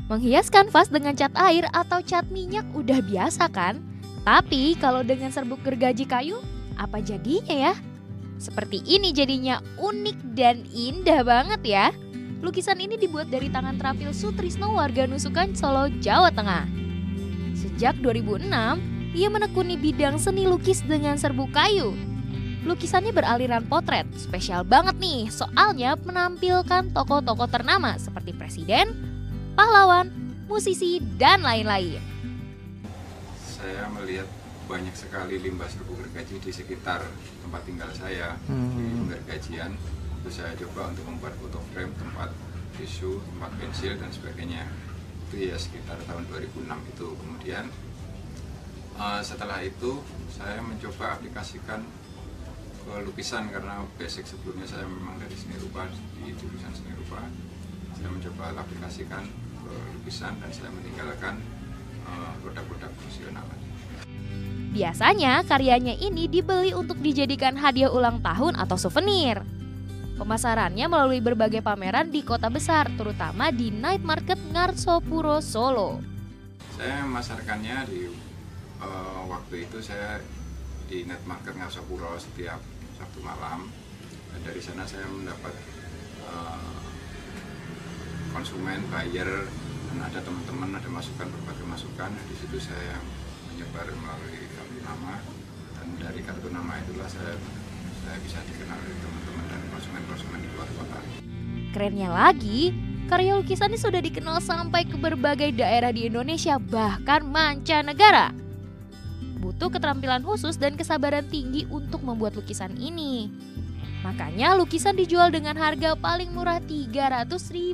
Menghias kanvas dengan cat air atau cat minyak udah biasa kan? Tapi kalau dengan serbuk gergaji kayu, apa jadinya ya? Seperti ini jadinya unik dan indah banget ya. Lukisan ini dibuat dari tangan terampil Sutrisno warga Nusukan, Solo, Jawa Tengah. Sejak 2006, ia menekuni bidang seni lukis dengan serbuk kayu. Lukisannya beraliran potret, spesial banget nih soalnya menampilkan tokoh-tokoh ternama seperti presiden, pahlawan, musisi, dan lain-lain. Saya melihat banyak sekali limbah serbuk gergaji di sekitar tempat tinggal saya di Gergajian. Terus saya coba untuk membuat foto frame, tempat tisu, tempat pensil dan sebagainya. Itu ya sekitar tahun 2006 itu. Kemudian setelah itu saya mencoba aplikasikan ke lukisan karena basic sebelumnya saya memang dari seni rupa, di jurusan seni rupa. Saya mencoba aplikasikan ke lukisan dan saya meninggalkan produk-produk fungsional. Biasanya karyanya ini dibeli untuk dijadikan hadiah ulang tahun atau souvenir. Pemasarannya melalui berbagai pameran di kota besar, terutama di Night Market Ngarsopuro, Solo. Saya memasarkannya di waktu itu saya di Night Market Ngarsopuro setiap Sabtu malam. Dan dari sana saya mendapat konsumen, buyer, dan ada teman-teman, ada masukan, berbagai masukan. Di situ saya menyebar melalui kartu nama, dan dari kartu nama itulah saya bisa dikenal oleh teman-teman dan konsumen-konsumen di luar kota. Kerennya lagi, karya lukisannya sudah dikenal sampai ke berbagai daerah di Indonesia, bahkan mancanegara. Butuh keterampilan khusus dan kesabaran tinggi untuk membuat lukisan ini. Makanya lukisan dijual dengan harga paling murah Rp300.000.